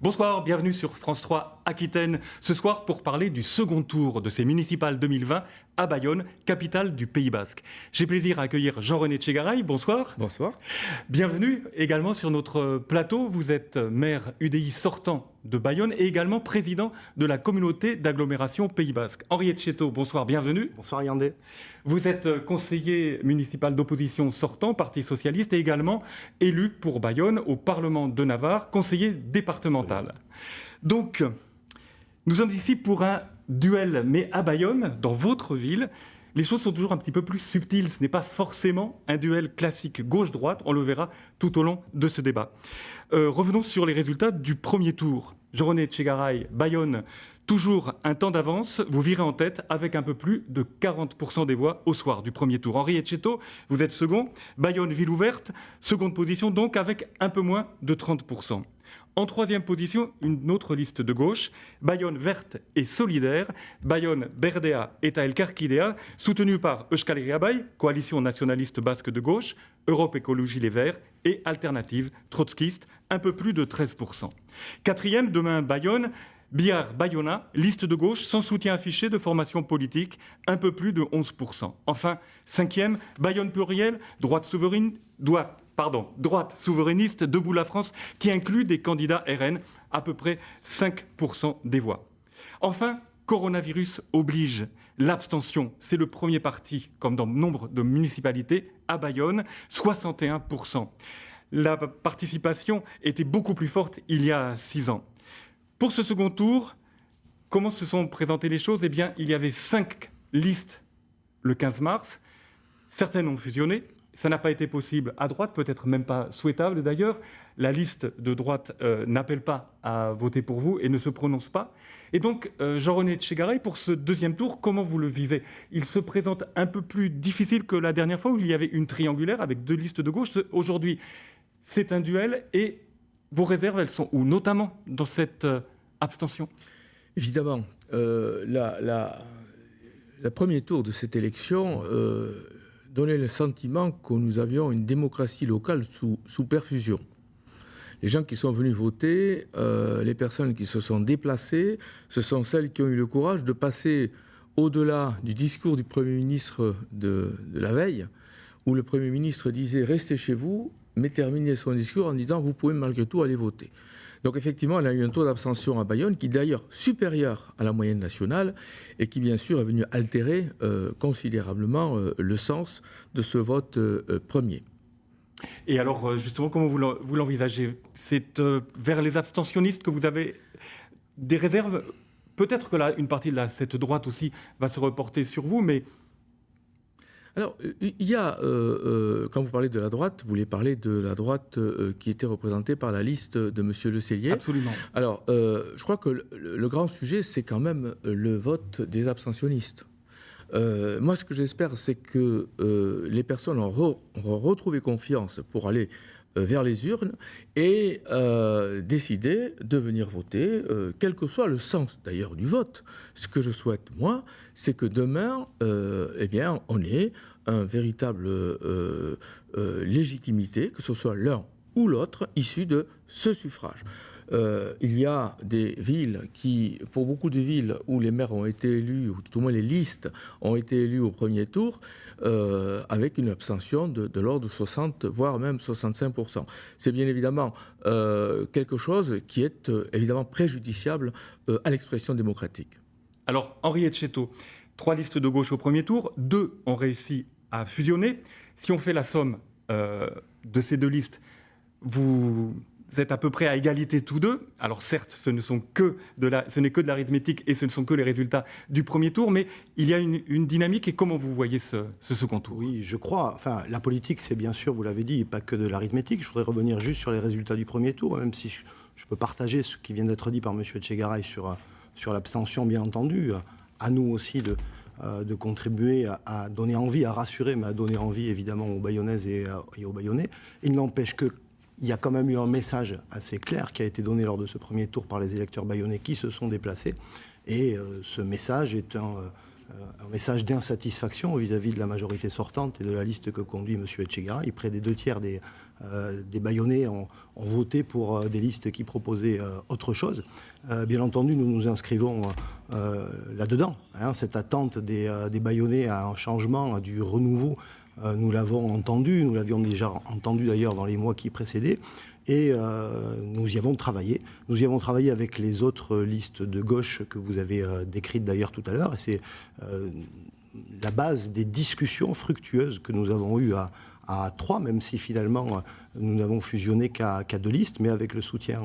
Bonsoir, bienvenue sur France 3 Aquitaine. Ce soir pour parler du second tour de ces municipales 2020 à Bayonne, capitale du Pays Basque. J'ai plaisir à accueillir Jean-René Tchegaray. Bonsoir. Bonsoir. Bienvenue également sur notre plateau. Vous êtes maire UDI sortant de Bayonne et également président de la communauté d'agglomération Pays Basque. Henri Etcheto, bonsoir, bienvenue. Bonsoir Yandé. Vous êtes conseiller municipal d'opposition sortant, Parti socialiste, et également élu pour Bayonne au Parlement de Navarre, conseiller départemental. Donc, nous sommes ici pour un duel, mais à Bayonne, dans votre ville. Les choses sont toujours un petit peu plus subtiles. Ce n'est pas forcément un duel classique gauche-droite. On le verra tout au long de ce débat. Revenons sur les résultats du premier tour. Jean-René Tchegaray, Bayonne, toujours un temps d'avance. Vous virez en tête avec un peu plus de 40% des voix au soir du premier tour. Henri Etcheto, vous êtes second. Bayonne, ville ouverte. Seconde position, donc avec un peu moins de 30%. En troisième position, une autre liste de gauche, Bayonne verte et solidaire, Bayonne Berdea eta Elkarkidea, soutenue par Euskal Herria Bai, coalition nationaliste basque de gauche, Europe Écologie Les Verts et Alternative trotskiste, un peu plus de 13%. Quatrième, demain Bayonne, Bihar Bayona, liste de gauche sans soutien affiché de formation politique, un peu plus de 11%. Enfin, cinquième, Bayonne pluriel, droite souverainiste, Debout la France, qui inclut des candidats RN, à peu près 5% des voix. Enfin, coronavirus oblige. L'abstention, c'est le premier parti, comme dans nombre de municipalités, à Bayonne, 61%. La participation était beaucoup plus forte il y a 6 ans. Pour ce second tour, comment se sont présentées les choses ? Eh bien, il y avait 5 listes le 15 mars. Certaines ont fusionné. Ça n'a pas été possible à droite, peut-être même pas souhaitable d'ailleurs. La liste de droite n'appelle pas à voter pour vous et ne se prononce pas. Et donc, Jean-René Tchegaray, pour ce deuxième tour, comment vous le vivez ? Il se présente un peu plus difficile que la dernière fois où il y avait une triangulaire avec 2 listes de gauche. Aujourd'hui, c'est un duel et vos réserves, elles sont où, notamment dans cette abstention ? Évidemment, le premier tour de cette élection donnait le sentiment que nous avions une démocratie locale sous perfusion. Les gens qui sont venus voter, les personnes qui se sont déplacées, ce sont celles qui ont eu le courage de passer au-delà du discours du Premier ministre de la veille, où le Premier ministre disait « restez chez vous », mais terminait son discours en disant « vous pouvez malgré tout aller voter ». Donc effectivement, on a eu un taux d'abstention à Bayonne qui est d'ailleurs supérieur à la moyenne nationale et qui bien sûr est venu altérer considérablement le sens de ce vote premier. Et alors justement, comment vous l'envisagez ? C'est vers les abstentionnistes que vous avez des réserves ? Peut-être que là, une partie de cette droite aussi va se reporter sur vous, mais... Alors, il y a, quand vous parlez de la droite, vous voulez parler de la droite qui était représentée par la liste de M. Le Cellier. Absolument. Alors, je crois que le grand sujet, c'est quand même le vote des abstentionnistes. Moi, ce que j'espère, c'est que les personnes auront retrouvé confiance pour aller vers les urnes et décider de venir voter, quel que soit le sens d'ailleurs du vote. Ce que je souhaite, moi, c'est que demain, eh bien, on ait une véritable légitimité, que ce soit l'un ou l'autre, issu de ce suffrage. Il y a des villes qui, pour beaucoup de villes où les maires ont été élus, ou tout au moins les listes ont été élues au premier tour, avec une abstention de l'ordre de 60, voire même 65%. C'est bien évidemment quelque chose qui est évidemment préjudiciable à l'expression démocratique. Alors, Henri Etcheto, 3 listes de gauche au premier tour, 2 ont réussi à fusionner. Si on fait la somme de ces 2 listes, vous êtes à peu près à égalité tous deux. Alors certes, ce n'est que de l'arithmétique et ce ne sont que les résultats du premier tour, mais il y a une dynamique. Et comment vous voyez ce second tour ? Oui, je crois. Enfin, la politique, c'est bien sûr, vous l'avez dit, pas que de l'arithmétique. Je voudrais revenir juste sur les résultats du premier tour, même si je peux partager ce qui vient d'être dit par M. Tchegaray sur l'abstention, bien entendu. À nous aussi de contribuer à donner envie, à rassurer, mais à donner envie, évidemment, aux Bayonnaises et aux Bayonnais. Il n'empêche que il y a quand même eu un message assez clair qui a été donné lors de ce premier tour par les électeurs bayonnais qui se sont déplacés. Et ce message est un message d'insatisfaction vis-à-vis de la majorité sortante et de la liste que conduit M. Etchegaray. Près des 2/3 des Bayonnais ont voté pour des listes qui proposaient autre chose. Bien entendu, nous nous inscrivons là-dedans. Cette attente des Bayonnais à un changement, du renouveau, nous l'avons entendu, nous l'avions déjà entendu d'ailleurs dans les mois qui précédaient. Et nous y avons travaillé. Nous y avons travaillé avec les autres listes de gauche que vous avez décrites d'ailleurs tout à l'heure. Et c'est la base des discussions fructueuses que nous avons eues à 3, même si finalement nous n'avons fusionné qu'à 2 listes, mais avec le soutien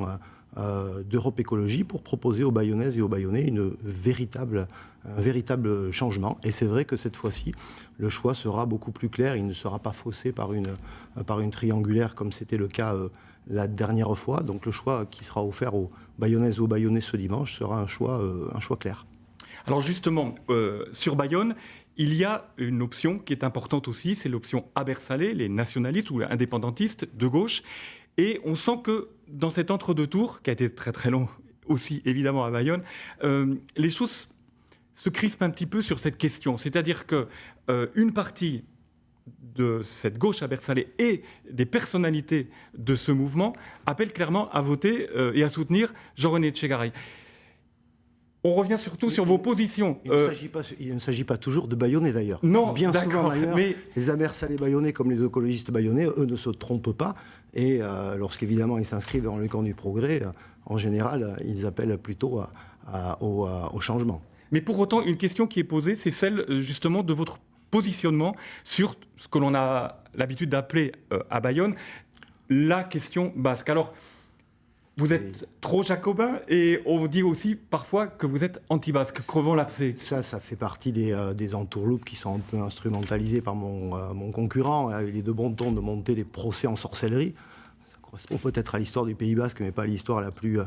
d'Europe Écologie pour proposer aux Bayonnaises et aux Bayonnais un véritable changement. Et c'est vrai que cette fois-ci, le choix sera beaucoup plus clair. Il ne sera pas faussé par une triangulaire comme c'était le cas la dernière fois. Donc le choix qui sera offert aux Bayonnaises et aux Bayonnais ce dimanche sera un choix clair. Alors justement, sur Bayonne, il y a une option qui est importante aussi, c'est l'option Abersalé, les nationalistes ou indépendantistes de gauche. Et on sent que dans cet entre-deux tours, qui a été très très long aussi évidemment à Bayonne, les choses se crispent un petit peu sur cette question. C'est-à-dire qu'une partie de cette gauche Abersalé et des personnalités de ce mouvement appellent clairement à voter et à soutenir Jean-René Etchegaray. On revient surtout sur vos positions. Il ne s'agit pas toujours de Bayonnais d'ailleurs. Non, bien souvent d'ailleurs, mais les Abersalés bayonnais comme les écologistes bayonnais, eux ne se trompent pas. Et lorsqu'évidemment ils s'inscrivent dans le camp du progrès, en général, ils appellent plutôt au changement. Mais pour autant, une question qui est posée, c'est celle justement de votre positionnement sur ce que l'on a l'habitude d'appeler à Bayonne la question basque. Alors, vous êtes trop jacobin et on dit aussi parfois que vous êtes anti-basque. Crevons l'abcès. Ça fait partie des entourloupes qui sont un peu instrumentalisées par mon concurrent. Il est de bon ton de monter des procès en sorcellerie. Ça correspond peut-être à l'histoire du Pays Basque, mais pas à l'histoire la plus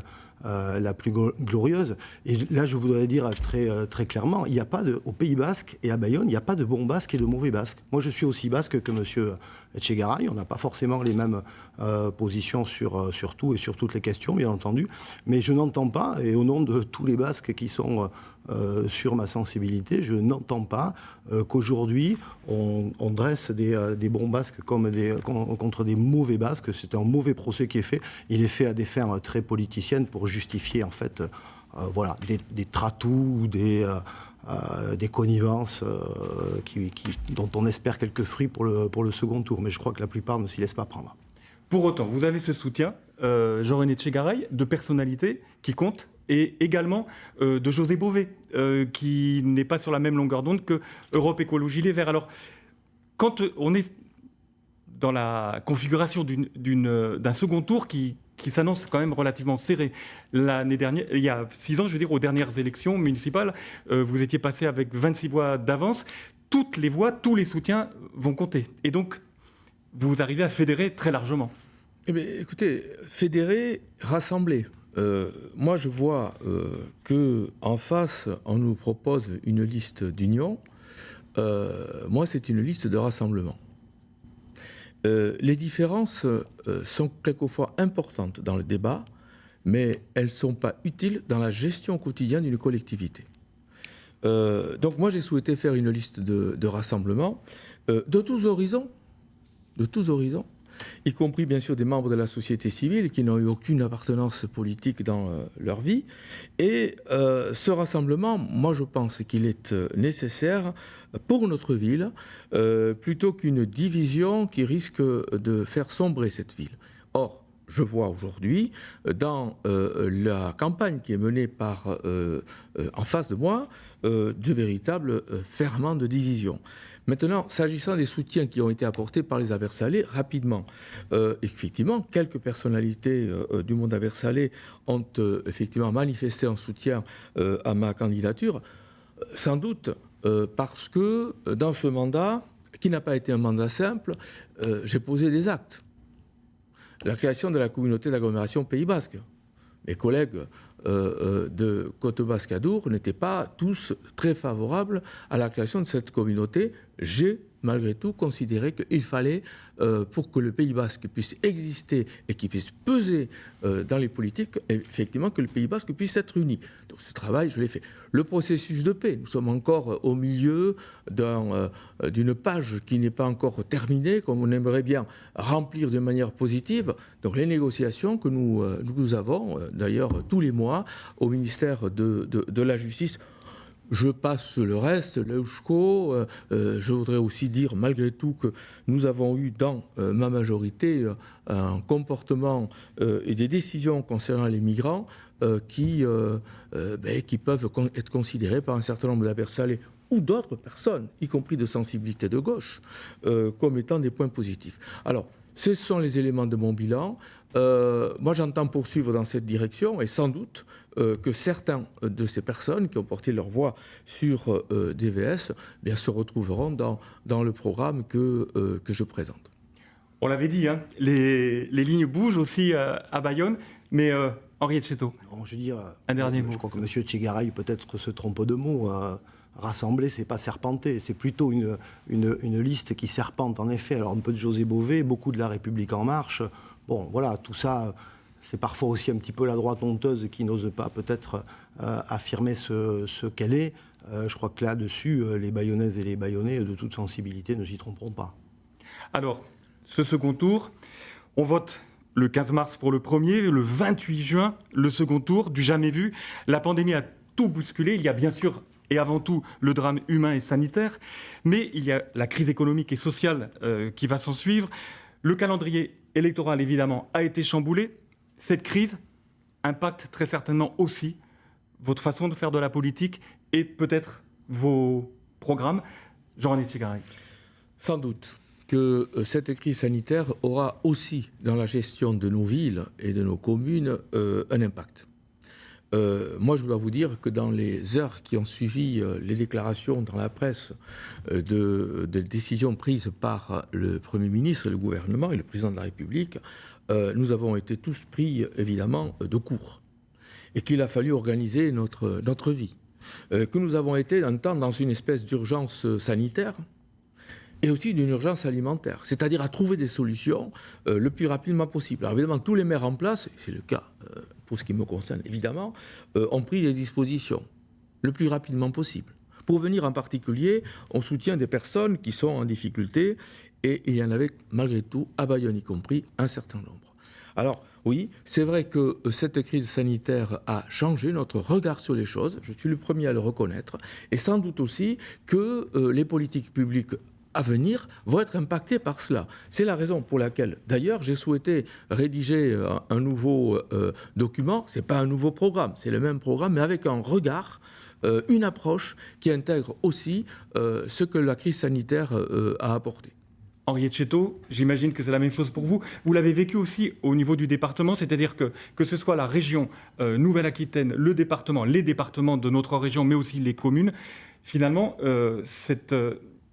glorieuse. Et là, je voudrais dire très clairement, il n'y a pas au Pays Basque et à Bayonne, il n'y a pas de bons Basques et de mauvais Basques. Moi, je suis aussi basque que M. Etchegaray. On n'a pas forcément les mêmes positions sur tout et sur toutes les questions, bien entendu. Mais je n'entends pas, et au nom de tous les Basques qui sont sur ma sensibilité, je n'entends pas qu'aujourd'hui, on dresse des bons Basques contre des mauvais Basques. C'est un mauvais procès qui est fait. Il est fait à des fins très politiciennes pour justifier en fait des tratous, des connivences dont on espère quelques fruits pour le second tour. Mais je crois que la plupart ne s'y laissent pas prendre. Pour autant, vous avez ce soutien, Jean-René Etchegaray, de personnalités qui comptent, et également de José Bové, qui n'est pas sur la même longueur d'onde que Europe Écologie Les Verts. Alors, quand on est dans la configuration d'un second tour qui s'annonce quand même relativement serré. L'année dernière, il y a 6 ans, je veux dire, aux dernières élections municipales, vous étiez passé avec 26 voix d'avance. Toutes les voix, tous les soutiens vont compter. Et donc, vous arrivez à fédérer très largement. Eh bien, écoutez, fédérer, rassembler. Moi, je vois qu'en face, on nous propose une liste d'union. Moi, c'est une liste de rassemblement. Les différences sont quelquefois importantes dans le débat, mais elles ne sont pas utiles dans la gestion quotidienne d'une collectivité. Donc moi, j'ai souhaité faire une liste de rassemblement de tous horizons, y compris bien sûr des membres de la société civile qui n'ont eu aucune appartenance politique dans leur vie. Et ce rassemblement, moi je pense qu'il est nécessaire pour notre ville, plutôt qu'une division qui risque de faire sombrer cette ville. Or, je vois aujourd'hui, dans la campagne qui est menée en face de moi, de véritables ferments de division. Maintenant, s'agissant des soutiens qui ont été apportés par les Abersalais, rapidement, effectivement, quelques personnalités du monde Abersalais ont effectivement manifesté un soutien à ma candidature, sans doute parce que dans ce mandat, qui n'a pas été un mandat simple, j'ai posé des actes. La création de la communauté d'agglomération Pays Basque. Mes collègues de Côte-Basque-Adour n'étaient pas tous très favorables à la création de cette communauté. J'ai malgré tout considéré qu'il fallait, pour que le Pays Basque puisse exister et qu'il puisse peser dans les politiques, effectivement que le Pays Basque puisse être uni. Donc ce travail, je l'ai fait. Le processus de paix, nous sommes encore au milieu d'une page qui n'est pas encore terminée, comme on aimerait bien remplir de manière positive. Donc les négociations que nous avons, d'ailleurs tous les mois, au ministère de la Justice. Je passe le reste, l'EUSCO. Je voudrais aussi dire, malgré tout, que nous avons eu dans ma majorité un comportement et des décisions concernant les migrants qui peuvent être considérés par un certain nombre d'adversaires ou d'autres personnes, y compris de sensibilité de gauche, comme étant des points positifs. Alors, ce sont les éléments de mon bilan. Moi, j'entends poursuivre dans cette direction et sans doute que certains de ces personnes qui ont porté leur voix sur DVS se retrouveront dans le programme que je présente. On l'avait dit, hein, les lignes bougent aussi à Bayonne, mais Henri Etcheto, je veux dire, un dernier mot. Je crois que M. Etchegaray peut-être se trompe de mots. Rassembler, c'est pas serpenter, c'est plutôt une liste qui serpente en effet. Alors un peu de José Bové, beaucoup de La République En Marche. Bon, voilà, tout ça, c'est parfois aussi un petit peu la droite honteuse qui n'ose pas peut-être affirmer ce qu'elle est. Je crois que là-dessus, les Bayonnaises et les Bayonnais de toute sensibilité ne s'y tromperont pas. Alors, ce second tour, on vote le 15 mars pour le premier, le 28 juin, le second tour, du jamais vu. La pandémie a tout bousculé. Il y a bien sûr et avant tout le drame humain et sanitaire, mais il y a la crise économique et sociale qui va s'en suivre. Le calendrier électoral, évidemment, a été chamboulé. Cette crise impacte très certainement aussi votre façon de faire de la politique et peut-être vos programmes. Jean-René Etchegaray. Sans doute que cette crise sanitaire aura aussi, dans la gestion de nos villes et de nos communes, un impact. Moi, je dois vous dire que dans les heures qui ont suivi les déclarations dans la presse de décisions prises par le Premier ministre, le gouvernement et le Président de la République, nous avons été tous pris, évidemment, de court. Et qu'il a fallu organiser notre vie. Que nous avons été un temps dans une espèce d'urgence sanitaire et aussi d'une urgence alimentaire, c'est-à-dire à trouver des solutions le plus rapidement possible. Alors évidemment, tous les maires en place, et c'est le cas pour ce qui me concerne évidemment, ont pris des dispositions le plus rapidement possible. Pour venir en particulier, on soutient des personnes qui sont en difficulté, et il y en avait malgré tout, à Bayonne y compris, un certain nombre. Alors oui, c'est vrai que cette crise sanitaire a changé notre regard sur les choses, je suis le premier à le reconnaître, et sans doute aussi que les politiques publiques à venir vont être impactés par cela. C'est la raison pour laquelle, d'ailleurs, j'ai souhaité rédiger un nouveau document. Ce n'est pas un nouveau programme, c'est le même programme, mais avec un regard, une approche qui intègre aussi ce que la crise sanitaire a apporté. Henri Etcheto, j'imagine que c'est la même chose pour vous. Vous l'avez vécu aussi au niveau du département, c'est-à-dire que ce soit la région Nouvelle-Aquitaine, le département, les départements de notre région, mais aussi les communes, finalement,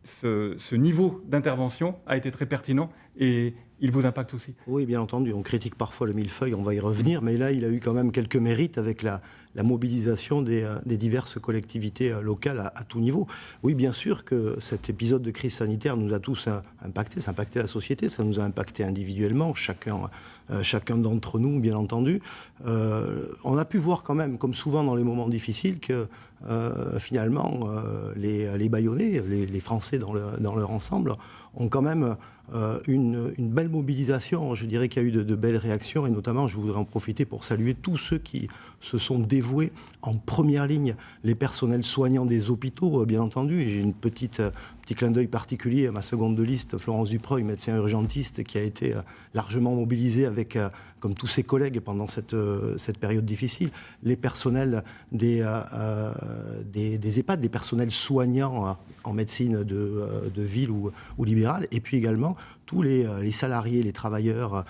ce niveau d'intervention a été très pertinent et il vous impacte aussi. Oui, bien entendu. On critique parfois le millefeuille, on va y revenir, mais là, il a eu quand même quelques mérites avec la mobilisation des diverses collectivités locales à tout niveau. Oui, bien sûr que cet épisode de crise sanitaire nous a tous impactés, ça a impacté la société, ça nous a impacté individuellement, chacun d'entre nous, bien entendu. On a pu voir quand même, comme souvent dans les moments difficiles, que finalement, les Bayonnais, les Français dans leur ensemble, ont quand même une belle mobilisation. Je dirais qu'il y a eu de belles réactions et notamment, je voudrais en profiter pour saluer tous ceux qui se sont dévoués en première ligne, les personnels soignants des hôpitaux, bien entendu. Et j'ai une petit clin d'œil particulier à ma seconde de liste, Florence Dupreuil, médecin urgentiste, qui a été largement mobilisée avec, comme tous ses collègues pendant cette période difficile, les personnels des EHPAD, des personnels soignants en médecine de ville ou libérale, et puis également tous les salariés, les travailleurs,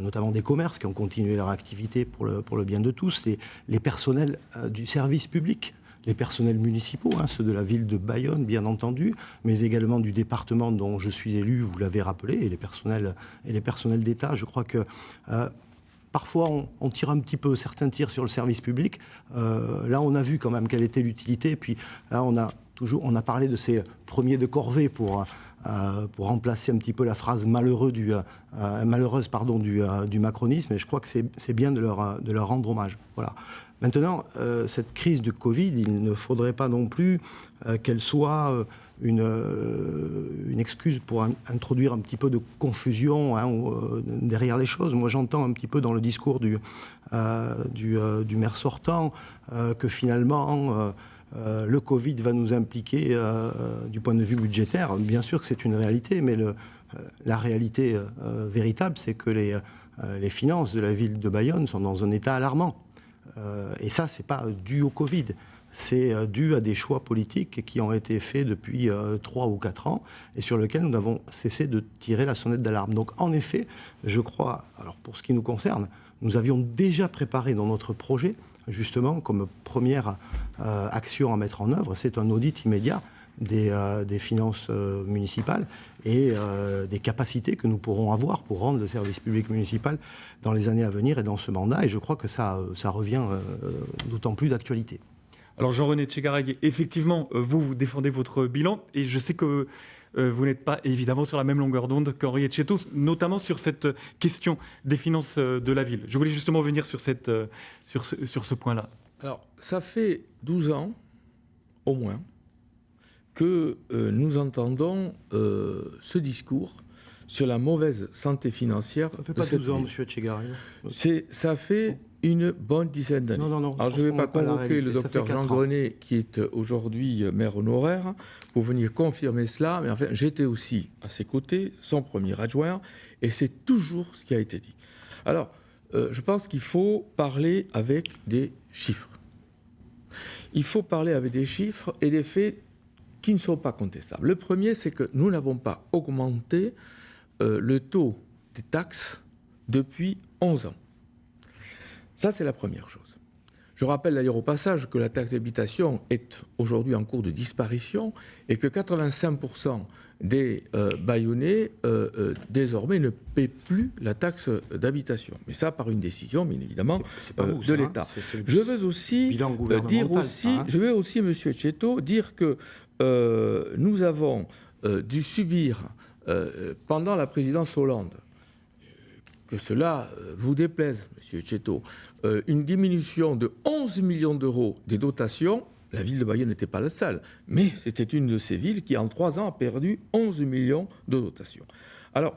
notamment des commerces qui ont continué leur activité pour le bien de tous, les personnels du service public, les personnels municipaux, ceux de la ville de Bayonne, bien entendu, mais également du département dont je suis élu, vous l'avez rappelé, et les personnels d'État. Je crois que parfois on tire un petit peu, certains tirent sur le service public. Là, on a vu quand même quelle était l'utilité. Et puis là, on a parlé de ces premiers de corvée pour remplacer un petit peu la phrase malheureuse du macronisme. Et je crois que c'est bien de leur rendre hommage. Voilà. Maintenant, cette crise de Covid, il ne faudrait pas non plus qu'elle soit une excuse pour introduire un petit peu de confusion derrière les choses. Moi, j'entends un petit peu dans le discours du maire sortant que finalement le Covid va nous impliquer du point de vue budgétaire. Bien sûr que c'est une réalité, mais la réalité véritable, c'est que les finances de la ville de Bayonne sont dans un état alarmant. Et ça, c'est pas dû au Covid. C'est dû à des choix politiques qui ont été faits depuis 3 ou 4 ans et sur lesquels nous n'avons cessé de tirer la sonnette d'alarme. Donc, en effet, je crois, alors pour ce qui nous concerne, nous avions déjà préparé dans notre projet, justement, comme première action à mettre en œuvre, c'est un audit immédiat des finances municipales et des capacités que nous pourrons avoir pour rendre le service public municipal dans les années à venir et dans ce mandat. Et je crois que ça revient d'autant plus d'actualité. Alors Jean-René Etchegaray, effectivement, vous défendez votre bilan et je sais que vous n'êtes pas évidemment sur la même longueur d'onde qu'Henri Etcheto, notamment sur cette question des finances de la ville. Je voulais justement venir sur ce point-là. Alors, ça fait 12 ans, au moins, que nous entendons ce discours sur la mauvaise santé financière. Ça fait pas 12 ans, M. Etchegaray. Ça fait une bonne dizaine d'années. Non. Alors, je ne vais pas convoquer le docteur Jean Grenet, qui est aujourd'hui maire honoraire, pour venir confirmer cela. Mais enfin, j'étais aussi à ses côtés, son premier adjoint, et c'est toujours ce qui a été dit. Alors, je pense qu'il faut parler avec des chiffres. Il faut parler avec des chiffres et des faits qui ne sont pas contestables. Le premier, c'est que nous n'avons pas augmenté le taux des taxes depuis 11 ans. Ça, c'est la première chose. Je rappelle d'ailleurs au passage que la taxe d'habitation est aujourd'hui en cours de disparition et que 85% des Bayonnais, désormais, ne paient plus la taxe d'habitation. Mais ça, par une décision, bien évidemment, de l'État. Je veux aussi M. Etcheto, dire que nous avons dû subir, pendant la présidence Hollande, que cela vous déplaise, M. Etcheto, une diminution de 11 millions d'euros des dotations. La ville de Bayonne n'était pas la seule, mais c'était une de ces villes qui, en 3 ans, a perdu 11 millions de dotations. Alors,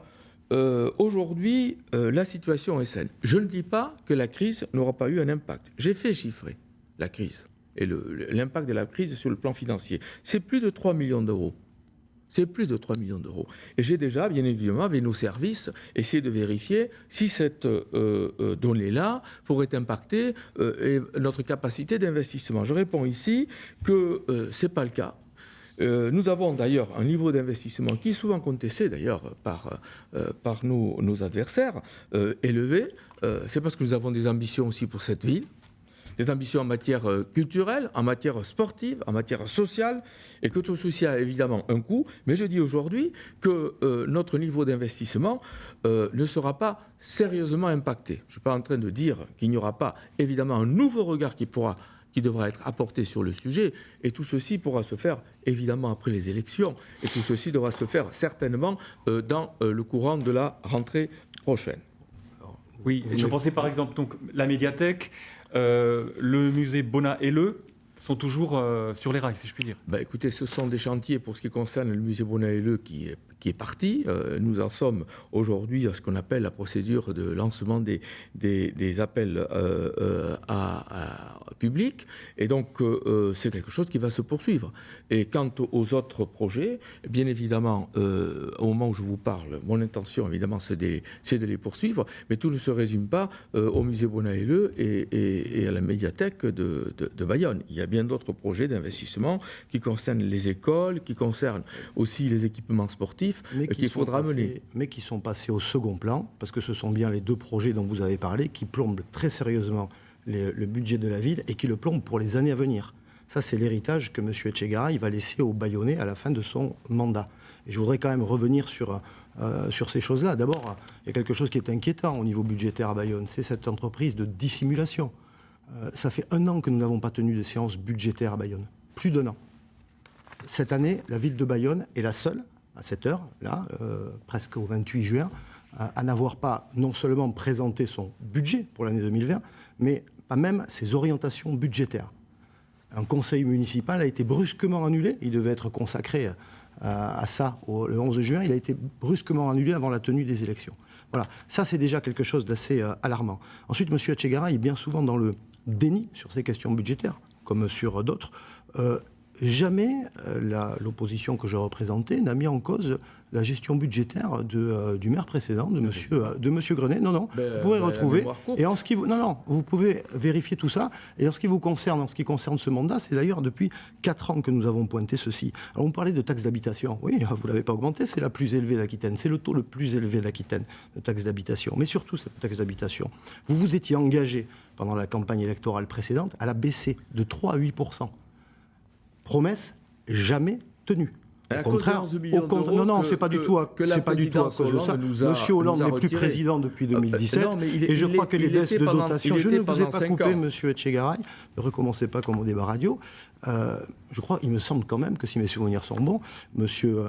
aujourd'hui, la situation est saine. Je ne dis pas que la crise n'aura pas eu un impact. J'ai fait chiffrer la crise et l'impact de la crise sur le plan financier. C'est plus de 3 millions d'euros. C'est plus de 3 millions d'euros. Et j'ai déjà, bien évidemment, avec nos services, essayé de vérifier si cette donnée-là pourrait impacter notre capacité d'investissement. Je réponds ici que ce n'est pas le cas. Nous avons d'ailleurs un niveau d'investissement qui est souvent contesté d'ailleurs par nos adversaires, élevé. C'est parce que nous avons des ambitions aussi pour cette ville. Des ambitions en matière culturelle, en matière sportive, en matière sociale, et que tout ceci a évidemment un coût. Mais je dis aujourd'hui que notre niveau d'investissement ne sera pas sérieusement impacté. Je ne suis pas en train de dire qu'il n'y aura pas évidemment un nouveau regard qui devra être apporté sur le sujet, et tout ceci pourra se faire évidemment après les élections, et tout ceci devra se faire certainement dans le courant de la rentrée prochaine. Oui, je pensais par exemple donc la médiathèque, le musée Bonnat-Helleux sont toujours sur les rails, si je puis dire. Écoutez, ce sont des chantiers pour ce qui concerne le musée Bonnat-Helleux qui est parti. Nous en sommes aujourd'hui à ce qu'on appelle la procédure de lancement des appels publics. Et donc, c'est quelque chose qui va se poursuivre. Et quant aux autres projets, bien évidemment, au moment où je vous parle, mon intention, évidemment, c'est de les poursuivre. Mais tout ne se résume pas au musée Bonnat-Helleux et à la médiathèque de Bayonne. Il y a bien d'autres projets d'investissement qui concernent les écoles, qui concernent aussi les équipements sportifs qu'il faudra mener. Mais qui sont passés au second plan, parce que ce sont bien les 2 projets dont vous avez parlé qui plombent très sérieusement le budget de la ville et qui le plombent pour les années à venir. Ça, c'est l'héritage que M. Etchegaray va laisser aux Bayonnais à la fin de son mandat. Et je voudrais quand même revenir sur sur ces choses-là. D'abord, il y a quelque chose qui est inquiétant au niveau budgétaire à Bayonne, c'est cette entreprise de dissimulation. Ça fait 1 an que nous n'avons pas tenu de séance budgétaire à Bayonne. Plus d'1 an. Cette année, la ville de Bayonne est la seule, à cette heure, là, presque au 28 juin, à n'avoir pas non seulement présenté son budget pour l'année 2020, mais pas même ses orientations budgétaires. Un conseil municipal a été brusquement annulé. Il devait être consacré à ça le 11 juin. Il a été brusquement annulé avant la tenue des élections. Voilà, ça c'est déjà quelque chose d'assez alarmant. Ensuite, M. Etchegaray est bien souvent dans le déni sur ces questions budgétaires, comme sur d'autres. Jamais l'opposition que je représentais n'a mis en cause la gestion budgétaire du maire précédent, de monsieur Grenet. Non, vous pouvez retrouver. Et en ce qui vous pouvez vérifier tout ça. Et en ce qui concerne ce mandat, c'est d'ailleurs depuis 4 ans que nous avons pointé ceci. Alors vous parlez de taxe d'habitation. Oui, vous ne l'avez pas augmenté, c'est la plus élevée d'Aquitaine. C'est le taux le plus élevé d'Aquitaine de taxe d'habitation. Mais surtout cette taxe d'habitation. Vous vous étiez engagé pendant la campagne électorale précédente à la baisser de 3 à 8%. Promesse jamais tenue. Au contraire, c'est pas du tout à cause de ça. Monsieur Hollande n'est plus président depuis 2017. Et je crois que les baisses de dotation, je ne vous ai pas coupé, monsieur Etchegaray, ne recommencez pas comme au débat radio. Je crois, il me semble quand même que si mes souvenirs sont bons, monsieur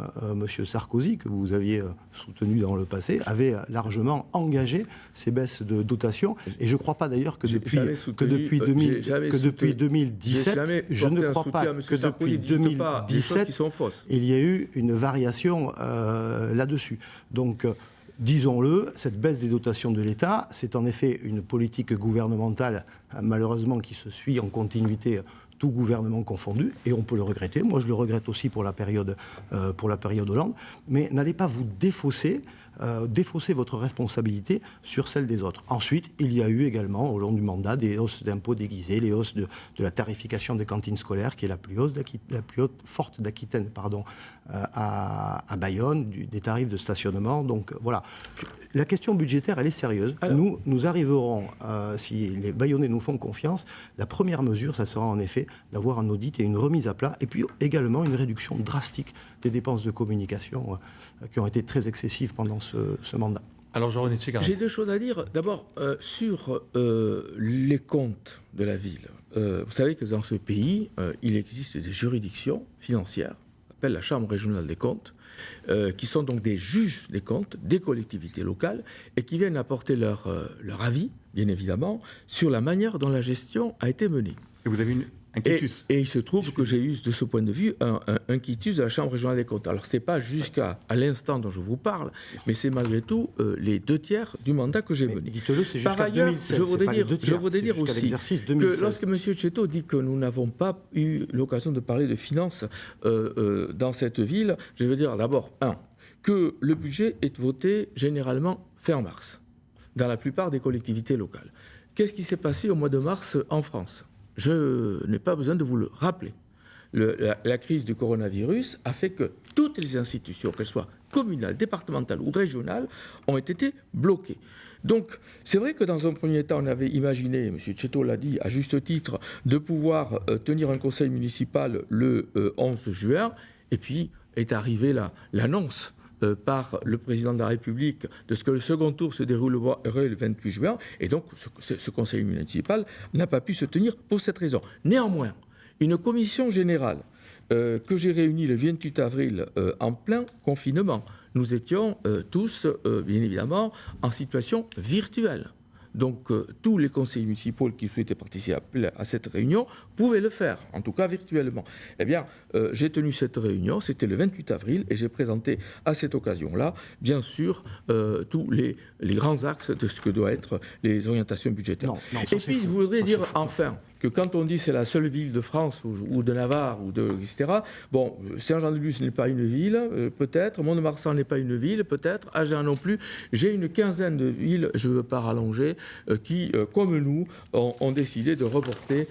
Sarkozy, que vous aviez soutenu dans le passé, avait largement engagé ces baisses de dotation. Et je ne crois pas d'ailleurs que depuis 2017, je ne crois pas que depuis 2017, il y a eu une variation là-dessus. Donc, disons-le, cette baisse des dotations de l'État, c'est en effet une politique gouvernementale, malheureusement, qui se suit en continuité, tout gouvernement confondu, et on peut le regretter. Moi, je le regrette aussi pour la période Hollande. Mais n'allez pas vous défausser votre responsabilité sur celle des autres. Ensuite, il y a eu également, au long du mandat, des hausses d'impôts déguisées, les hausses de la tarification des cantines scolaires, qui est la plus forte d'Aquitaine, à Bayonne, des tarifs de stationnement. Donc voilà. La question budgétaire, elle est sérieuse. Alors, nous arriverons, si les Bayonnais nous font confiance, la première mesure, ça sera en effet d'avoir un audit et une remise à plat, et puis également une réduction drastique des dépenses de communication qui ont été très excessives pendant ce mandat. Alors, Jean-René Etchegaray. J'ai 2 choses à dire. D'abord, sur les comptes de la ville. Vous savez que dans ce pays, il existe des juridictions financières, qu'on appelle la Chambre régionale des comptes, qui sont donc des juges des comptes des collectivités locales et qui viennent apporter leur avis, bien évidemment, sur la manière dont la gestion a été menée. Et vous avez un quitus. Et il se trouve que j'ai eu, de ce point de vue, un quitus de la Chambre régionale des comptes. Alors, ce n'est pas jusqu'à l'instant dont je vous parle, mais c'est malgré tout les 2/3 du mandat que j'ai mené. Dites-le, c'est jusqu'à 2016. Par ailleurs, je voudrais dire aussi que lorsque M. Tcheto dit que nous n'avons pas eu l'occasion de parler de finances dans cette ville, je veux dire d'abord, que le budget est voté généralement fin mars, dans la plupart des collectivités locales. Qu'est-ce qui s'est passé au mois de mars en France ? Je n'ai pas besoin de vous le rappeler. La crise du coronavirus a fait que toutes les institutions, qu'elles soient communales, départementales ou régionales, ont été bloquées. Donc, c'est vrai que dans un premier temps, on avait imaginé, M. Tcheto l'a dit à juste titre, de pouvoir tenir un conseil municipal le 11 juin, et puis est arrivée l'annonce par le président de la République de ce que le second tour se déroulerait le 28 juin, et donc ce conseil municipal n'a pas pu se tenir pour cette raison. Néanmoins, une commission générale que j'ai réunie le 28 avril en plein confinement, nous étions tous, bien évidemment, en situation virtuelle. Donc, tous les conseillers municipaux qui souhaitaient participer à cette réunion pouvaient le faire, en tout cas virtuellement. Eh bien, j'ai tenu cette réunion, c'était le 28 avril, et j'ai présenté à cette occasion-là, bien sûr, tous les grands axes de ce que doivent être les orientations budgétaires. Et puis, je voudrais dire, enfin, que quand on dit c'est la seule ville de France ou de Navarre, etc., bon, Saint-Jean-de-Luz n'est pas une ville, peut-être, Mont-de-Marsan n'est pas une ville, peut-être, Agen non plus. J'ai une quinzaine de villes, je ne veux pas rallonger, qui, comme nous, ont décidé de reporter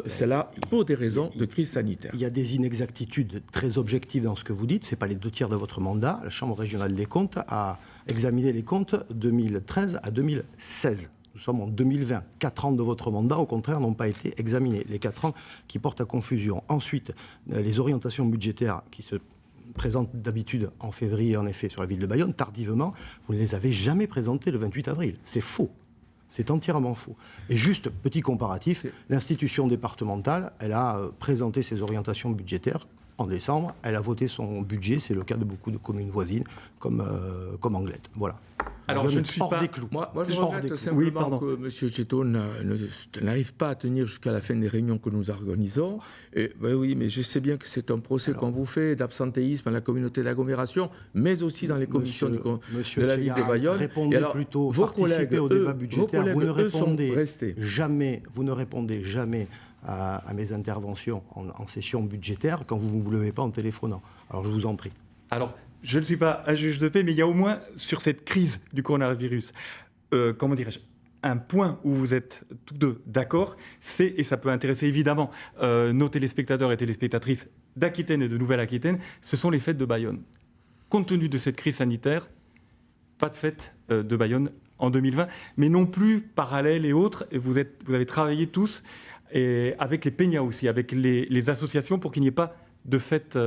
cela pour des raisons de crise sanitaire. Il y a des inexactitudes très objectives dans ce que vous dites, ce n'est pas les 2/3 de votre mandat. La Chambre régionale des comptes a examiné les comptes 2013 à 2016. Nous sommes en 2020. 4 ans de votre mandat, au contraire, n'ont pas été examinés. Les 4 ans qui portent à confusion. Ensuite, les orientations budgétaires qui se présente d'habitude en février, en effet, sur la ville de Bayonne, tardivement, vous ne les avez jamais présentés le 28 avril. C'est faux. C'est entièrement faux. Et juste, petit comparatif, l'institution départementale, elle a présenté ses orientations budgétaires en décembre. Elle a voté son budget, c'est le cas de beaucoup de communes voisines, comme Anglet. Voilà. Alors, je ne suis pas... des clous. Moi je regrette simplement que M. Chetto n'arrive pas à tenir jusqu'à la fin des réunions que nous organisons. Et, oui, mais je sais bien que c'est un procès qu'on vous fait d'absentéisme à la communauté d'agglomération, mais aussi dans les commissions de la ville de Bayonne. Répondez plutôt, vos collègues, au débat budgétaire. Vous ne répondez jamais à mes interventions en session budgétaire quand vous ne vous levez pas en téléphonant. Alors, je vous en prie. Alors, je ne suis pas un juge de paix, mais il y a au moins, sur cette crise du coronavirus, un point où vous êtes tous deux d'accord, et ça peut intéresser évidemment nos téléspectateurs et téléspectatrices d'Aquitaine et de Nouvelle-Aquitaine, ce sont les fêtes de Bayonne. Compte tenu de cette crise sanitaire, pas de fête de Bayonne en 2020, mais non plus parallèle et autres. Et vous avez travaillé tous, et avec les peñas aussi, avec les associations, pour qu'il n'y ait pas de fête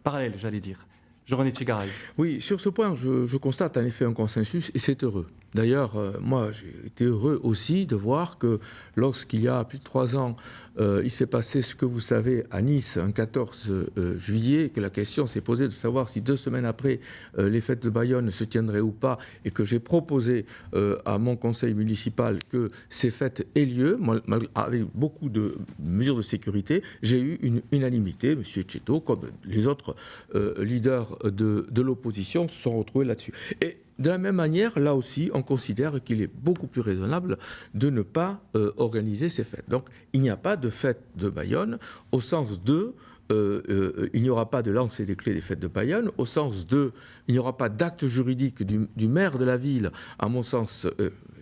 parallèle, j'allais dire. Jean-René Etchegaray. Oui, sur ce point, je constate en effet un consensus, et c'est heureux. D'ailleurs, moi, j'ai été heureux aussi de voir que lorsqu'il y a plus de 3 ans, il s'est passé ce que vous savez à Nice, un 14 juillet, que la question s'est posée de savoir si 2 semaines après, les fêtes de Bayonne se tiendraient ou pas, et que j'ai proposé à mon conseil municipal que ces fêtes aient lieu, avec beaucoup de mesures de sécurité. J'ai eu une unanimité, M. Chetto, comme les autres leaders de l'opposition, se sont retrouvés là-dessus. Et de la même manière, là aussi, on considère qu'il est beaucoup plus raisonnable de ne pas organiser ces fêtes. Donc, il n'y a pas de fête de Bayonne, au sens de... il n'y aura pas de lancer des clés des fêtes de Bayonne, au sens de... Il n'y aura pas d'acte juridique du maire de la ville, à mon sens...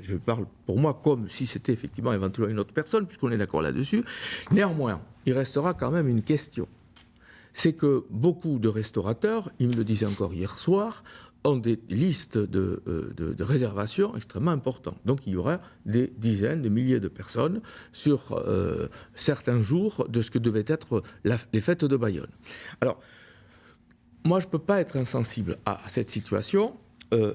je parle pour moi comme si c'était effectivement éventuellement une autre personne, puisqu'on est d'accord là-dessus. Néanmoins, il restera quand même une question. C'est que beaucoup de restaurateurs, il me le disait encore hier soir, ont des listes de réservations extrêmement importantes. Donc il y aura des dizaines de milliers de personnes sur certains jours de ce que devaient être les fêtes de Bayonne. Alors, moi je ne peux pas être insensible à cette situation.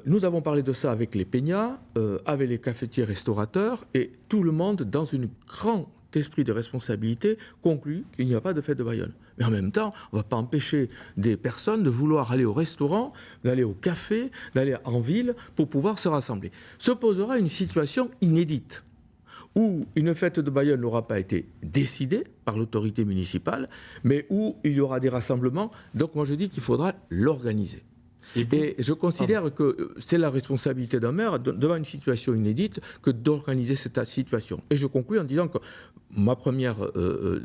Nous avons parlé de ça avec les peñas, avec les cafetiers restaurateurs, et tout le monde, dans une grande esprit de responsabilité, conclut qu'il n'y a pas de fête de Bayonne. Mais en même temps, on ne va pas empêcher des personnes de vouloir aller au restaurant, d'aller au café, d'aller en ville pour pouvoir se rassembler. Se posera une situation inédite où une fête de Bayonne n'aura pas été décidée par l'autorité municipale, mais où il y aura des rassemblements. Donc moi je dis qu'il faudra l'organiser. Et je considère que c'est la responsabilité d'un maire, devant une situation inédite, que d'organiser cette situation. Et je conclus en disant que ma première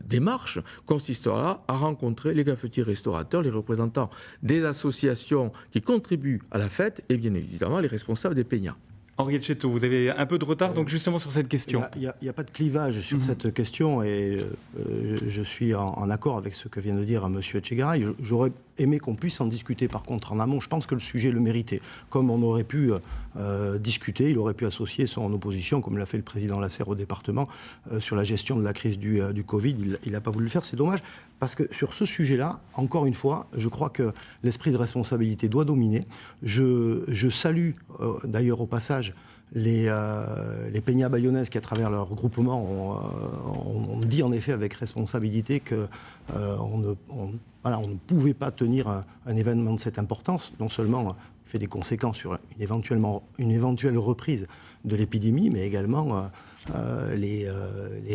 démarche consistera à rencontrer les cafetiers restaurateurs, les représentants des associations qui contribuent à la fête et bien évidemment les responsables des peñas. Henriette Chetto, vous avez un peu de retard donc justement sur cette question. Il n'y a pas de clivage sur cette question et je suis en accord avec ce que vient de dire M. Etchegaray. J'aurais aimé qu'on puisse en discuter par contre en amont. Je pense que le sujet le méritait. Comme on aurait pu discuter, il aurait pu associer son opposition, comme l'a fait le président Lasserre au département, sur la gestion de la crise du Covid. Il n'a pas voulu le faire, c'est dommage. Parce que sur ce sujet-là, encore une fois, je crois que l'esprit de responsabilité doit dominer. Je salue d'ailleurs au passage les peñas bayonnaises qui, à travers leur regroupement, ont dit en effet avec responsabilité qu'on ne pouvait pas tenir un événement de cette importance. Non seulement fait des conséquences sur une éventuelle reprise de l'épidémie, mais également les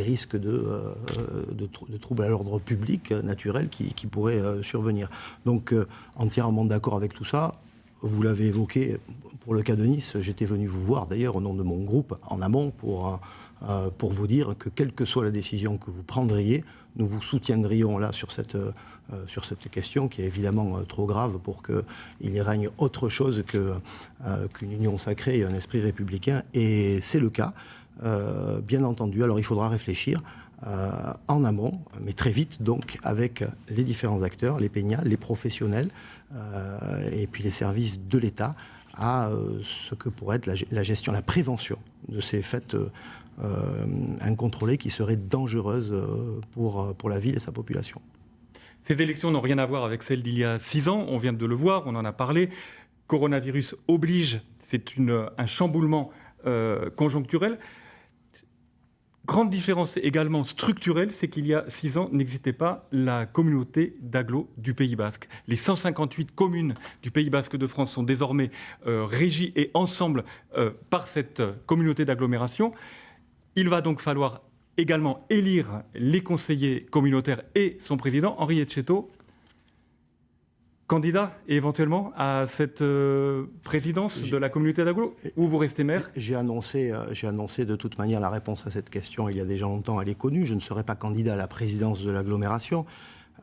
risques de troubles à l'ordre public naturel qui pourraient survenir. Donc, entièrement d'accord avec tout ça. Vous l'avez évoqué, pour le cas de Nice, j'étais venu vous voir d'ailleurs au nom de mon groupe en amont pour vous dire que quelle que soit la décision que vous prendriez, nous vous soutiendrions là sur cette question qui est évidemment trop grave pour qu'il y règne autre chose qu'une union sacrée et un esprit républicain. Et c'est le cas, bien entendu. Alors il faudra réfléchir en amont, mais très vite donc, avec les différents acteurs, les peñas, les professionnels et puis les services de l'État à ce que pourrait être la gestion, la prévention de ces fêtes incontrôlées qui seraient dangereuses pour la ville et sa population. Ces élections n'ont rien à voir avec celles d'il y a 6 ans, on vient de le voir, on en a parlé. Coronavirus oblige, c'est un chamboulement conjoncturel. Grande différence également structurelle, c'est qu'il y a 6 ans n'existait pas la communauté d'agglo du Pays Basque. Les 158 communes du Pays Basque de France sont désormais régies et ensemble par cette communauté d'agglomération. Il va donc falloir également élire les conseillers communautaires et son président, Henri Etcheto, candidat éventuellement à cette présidence de la communauté d'agglo, ou vous restez maire? J'ai annoncé de toute manière la réponse à cette question il y a déjà longtemps, elle est connue. Je ne serai pas candidat à la présidence de l'agglomération,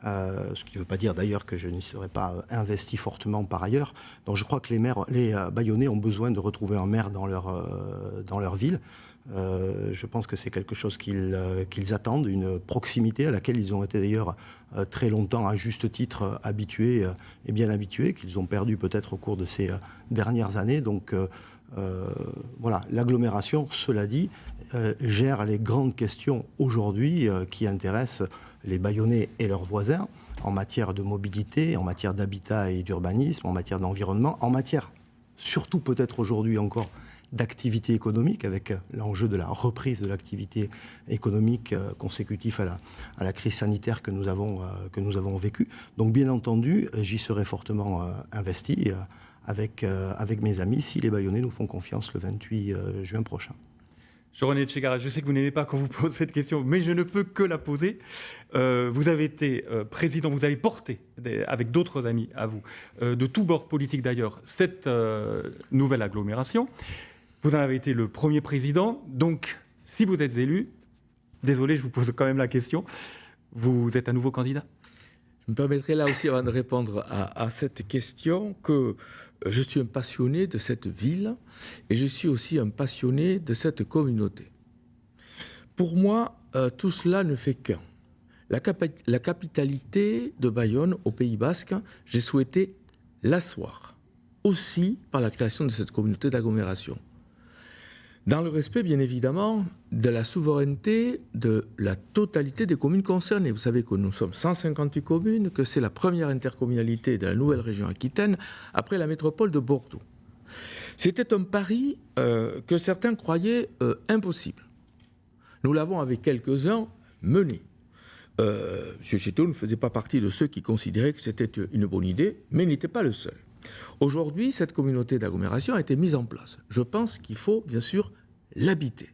ce qui ne veut pas dire d'ailleurs que je n'y serai pas investi fortement par ailleurs. Donc je crois que les Bayonnais ont besoin de retrouver un maire dans leur ville. Je pense que c'est quelque chose qu'ils attendent, une proximité à laquelle ils ont été d'ailleurs très longtemps, à juste titre, habitués et bien habitués, qu'ils ont perdu peut-être au cours de ces dernières années. Donc voilà, l'agglomération, cela dit, gère les grandes questions aujourd'hui qui intéressent les Bayonnais et leurs voisins en matière de mobilité, en matière d'habitat et d'urbanisme, en matière d'environnement, en matière, surtout peut-être aujourd'hui encore, d'activité économique, avec l'enjeu de la reprise de l'activité économique consécutif à la crise sanitaire que nous avons vécue. Donc bien entendu, j'y serai fortement investi avec mes amis si les Bayonnais nous font confiance le 28 juin prochain. Jean-René Etchegaray, je sais que vous n'aimez pas qu'on vous pose cette question, mais je ne peux que la poser. Vous avez été président, vous avez porté, avec d'autres amis à vous, de tous bords politiques d'ailleurs, cette nouvelle agglomération. Vous en avez été le premier président, donc si vous êtes élu, désolé, je vous pose quand même la question, vous êtes à nouveau candidat? Je me permettrai là aussi, avant de répondre à cette question, que je suis un passionné de cette ville et je suis aussi un passionné de cette communauté. Pour moi, tout cela ne fait qu'un. La capitalité de Bayonne, au Pays Basque, j'ai souhaité l'asseoir, aussi par la création de cette communauté d'agglomération. Dans le respect, bien évidemment, de la souveraineté de la totalité des communes concernées. Vous savez que nous sommes 158 communes, que c'est la première intercommunalité de la nouvelle région Aquitaine, après la métropole de Bordeaux. C'était un pari que certains croyaient impossible. Nous l'avons, avec quelques-uns, mené. M. Etcheto ne faisait pas partie de ceux qui considéraient que c'était une bonne idée, mais n'était pas le seul. Aujourd'hui, cette communauté d'agglomération a été mise en place. Je pense qu'il faut, bien sûr, l'habiter.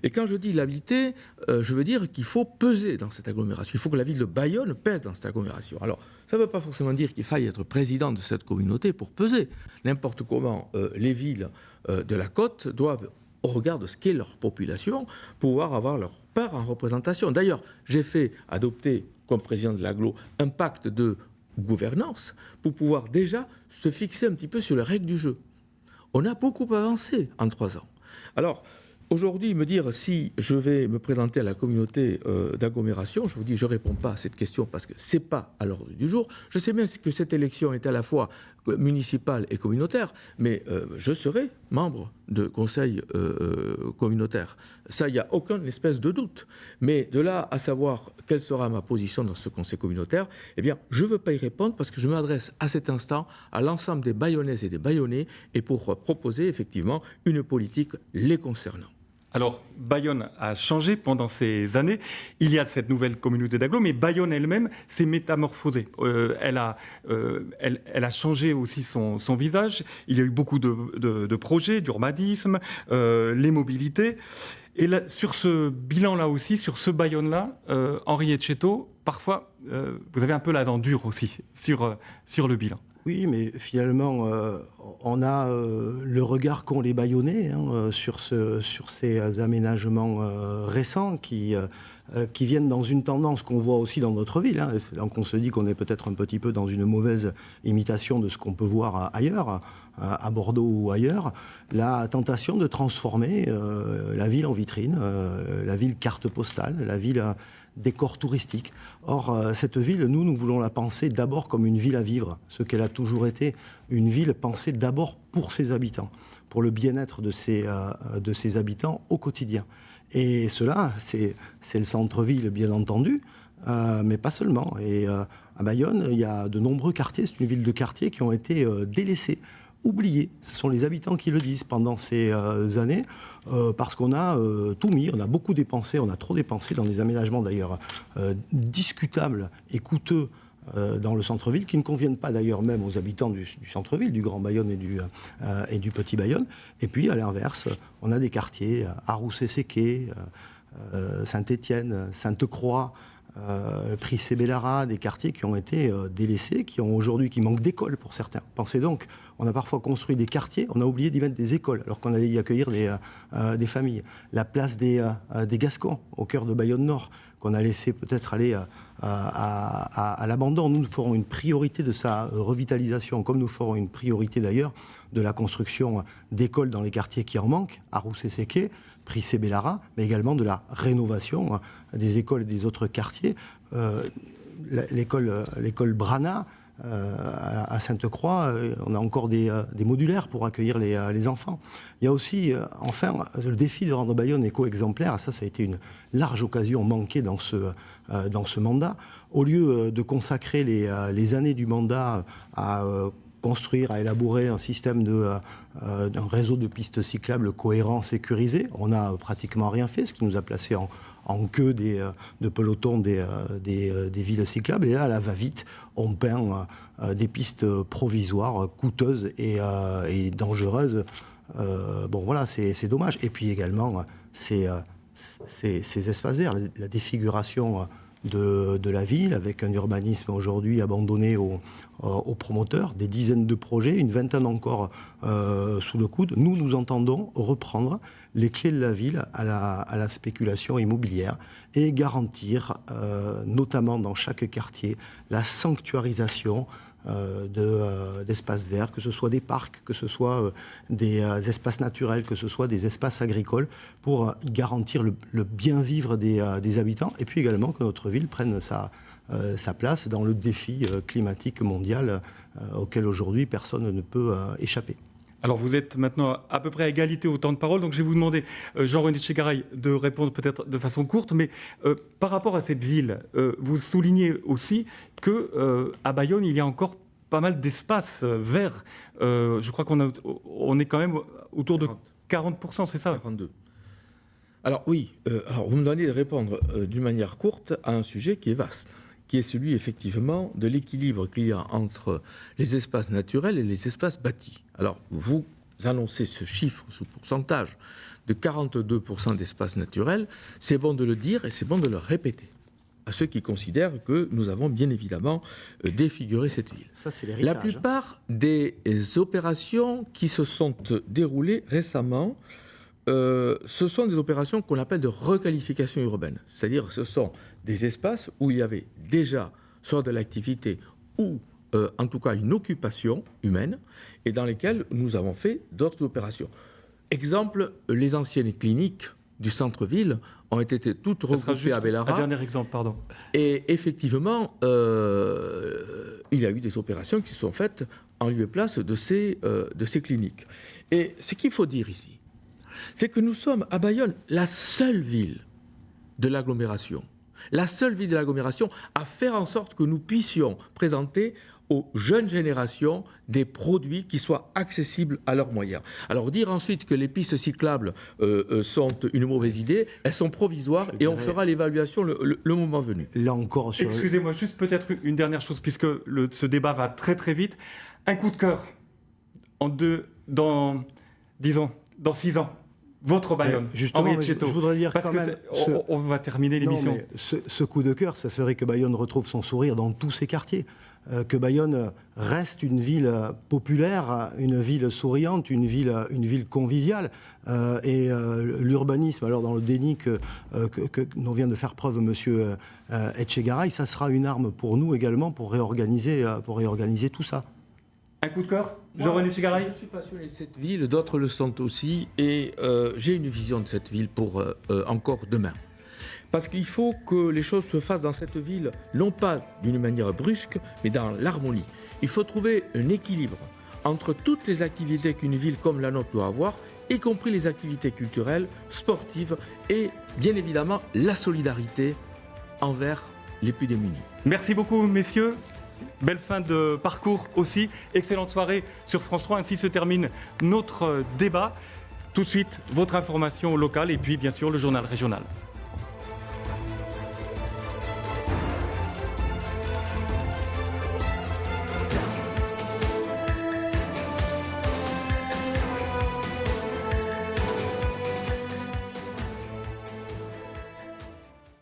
Et quand je dis l'habiter, je veux dire qu'il faut peser dans cette agglomération. Il faut que la ville de Bayonne pèse dans cette agglomération. Alors, ça ne veut pas forcément dire qu'il faille être président de cette communauté pour peser. N'importe comment, les villes de la côte doivent, au regard de ce qu'est leur population, pouvoir avoir leur part en représentation. D'ailleurs, j'ai fait adopter, comme président de l'agglo, un pacte de gouvernance pour pouvoir déjà se fixer un petit peu sur les règles du jeu. On a beaucoup avancé en 3 ans. Alors, aujourd'hui, me dire si je vais me présenter à la communauté d'agglomération, je vous dis, je ne réponds pas à cette question parce que ce n'est pas à l'ordre du jour. Je sais bien que cette élection est à la fois municipale et communautaire, mais je serai membre de conseil communautaire. Ça, il n'y a aucune espèce de doute. Mais de là à savoir quelle sera ma position dans ce conseil communautaire, eh bien, je ne veux pas y répondre parce que je m'adresse à cet instant à l'ensemble des Bayonnaises et des Bayonnais et pour proposer effectivement une politique les concernant. Alors, Bayonne a changé pendant ces années. Il y a cette nouvelle communauté d'agglo, mais Bayonne elle-même s'est métamorphosée. Elle a changé aussi son visage. Il y a eu beaucoup de projets, d'urbanisme, les mobilités. Et là, sur ce bilan-là aussi, sur ce Bayonne-là, Henri Etcheto, parfois, vous avez un peu la dent dure aussi sur le bilan. Oui, mais finalement, on a le regard qu'ont les Bayonnais sur ces aménagements récents qui viennent dans une tendance qu'on voit aussi dans notre ville. C'est là qu'on se dit qu'on est peut-être un petit peu dans une mauvaise imitation de ce qu'on peut voir ailleurs, à Bordeaux ou ailleurs. La tentation de transformer la ville en vitrine, la ville carte postale, la ville décor touristique. Or, cette ville, nous voulons la penser d'abord comme une ville à vivre, ce qu'elle a toujours été, une ville pensée d'abord pour ses habitants, pour le bien-être de ses habitants au quotidien. Et cela, c'est le centre-ville, bien entendu, mais pas seulement. Et à Bayonne, il y a de nombreux quartiers, c'est une ville de quartiers qui ont été délaissés, oubliés. Ce sont les habitants qui le disent pendant ces années, parce qu'on a tout mis, on a beaucoup dépensé, on a trop dépensé dans des aménagements d'ailleurs discutables et coûteux dans le centre-ville, qui ne conviennent pas d'ailleurs même aux habitants du centre-ville, du Grand Bayonne et du Petit Bayonne. Et puis à l'inverse, on a des quartiers, Aroussé-Séqué, Saint-Étienne, Sainte-Croix, Prissé-Bellara, des quartiers qui ont été délaissés, qui manquent d'écoles pour certains. Pensez donc, on a parfois construit des quartiers, on a oublié d'y mettre des écoles, alors qu'on allait y accueillir des familles. La place des Gascons, au cœur de Bayonne-Nord, qu'on a laissé peut-être aller à l'abandon. Nous ferons une priorité de sa revitalisation, comme nous ferons une priorité d'ailleurs de la construction d'écoles dans les quartiers qui en manquent, Aroussé-Séqué, Prissé-Bellara, mais également de la rénovation des écoles des autres quartiers. L'école Brana, à Sainte-Croix, on a encore des modulaires pour accueillir les enfants. Il y a aussi, enfin, le défi de rendre Bayonne éco-exemplaire. Ça a été une large occasion manquée dans ce mandat. Au lieu de consacrer les années du mandat à construire, à élaborer un système d'un réseau de pistes cyclables cohérent, sécurisé, on n'a pratiquement rien fait, ce qui nous a placés en queue de peloton des villes cyclables. Et là, à la va-vite, on peint des pistes provisoires, coûteuses et dangereuses. Voilà, c'est dommage. Et puis également, ces espaces verts, la défiguration de la ville, avec un urbanisme aujourd'hui abandonné aux promoteurs, des dizaines de projets, une vingtaine encore sous le coude. Nous entendons reprendre les clés de la ville à la spéculation immobilière et garantir, notamment dans chaque quartier, la sanctuarisation d'espaces verts, que ce soit des parcs, que ce soit des espaces naturels, que ce soit des espaces agricoles, pour garantir le bien-vivre des habitants, et puis également que notre ville prenne sa place dans le défi climatique mondial auquel aujourd'hui personne ne peut échapper. Alors vous êtes maintenant à peu près à égalité au temps de parole, donc je vais vous demander, Jean-René Etchegaray, de répondre peut-être de façon courte, mais par rapport à cette ville, vous soulignez aussi qu'à Bayonne, il y a encore pas mal d'espaces verts. Je crois qu'on est quand même autour de 40%, c'est ça ? 42. Alors oui, vous me demandez de répondre d'une manière courte à un sujet qui est vaste, qui est celui effectivement de l'équilibre qu'il y a entre les espaces naturels et les espaces bâtis. Alors vous annoncez ce chiffre, ce pourcentage de 42% d'espaces naturels, c'est bon de le dire et c'est bon de le répéter à ceux qui considèrent que nous avons bien évidemment défiguré cette ville. Ça, c'est l'héritage. La plupart des opérations qui se sont déroulées récemment, ce sont des opérations qu'on appelle de requalification urbaine. C'est-à-dire ce sont des espaces où il y avait déjà soit de l'activité ou en tout cas une occupation humaine et dans lesquelles nous avons fait d'autres opérations. Exemple, les anciennes cliniques du centre-ville ont été toutes regroupées à Bellara. Un dernier exemple, pardon. Et effectivement, il y a eu des opérations qui se sont faites en lieu et place de ces cliniques. Et ce qu'il faut dire ici, c'est que nous sommes à Bayonne la seule ville de l'agglomération. La seule ville de l'agglomération à faire en sorte que nous puissions présenter aux jeunes générations des produits qui soient accessibles à leurs moyens. Alors dire ensuite que les pistes cyclables sont une mauvaise idée, elles sont provisoires et on fera l'évaluation le moment venu. Là encore, excusez-moi, juste peut-être une dernière chose, puisque ce débat va très très vite. Un coup de cœur dans 6 ans. Votre Bayonne, justement, je voudrais dire parce quand même... on va terminer l'émission. Ce coup de cœur, ça serait que Bayonne retrouve son sourire dans tous ses quartiers. Que Bayonne reste une ville populaire, une ville souriante, une ville conviviale. Et l'urbanisme, alors dans le déni que dont vient de faire preuve M. Etchegaray, ça sera une arme pour nous également pour réorganiser tout ça. Un coup de cœur, Jean-René Etchegaray ? Je suis passionné de cette ville, d'autres le sont aussi, et j'ai une vision de cette ville pour encore demain. Parce qu'il faut que les choses se fassent dans cette ville, non pas d'une manière brusque, mais dans l'harmonie. Il faut trouver un équilibre entre toutes les activités qu'une ville comme la nôtre doit avoir, y compris les activités culturelles, sportives, et bien évidemment la solidarité envers les plus démunis. Merci beaucoup, messieurs. Belle fin de parcours aussi. Excellente soirée sur France 3. Ainsi se termine notre débat. Tout de suite, votre information locale et puis bien sûr le journal régional.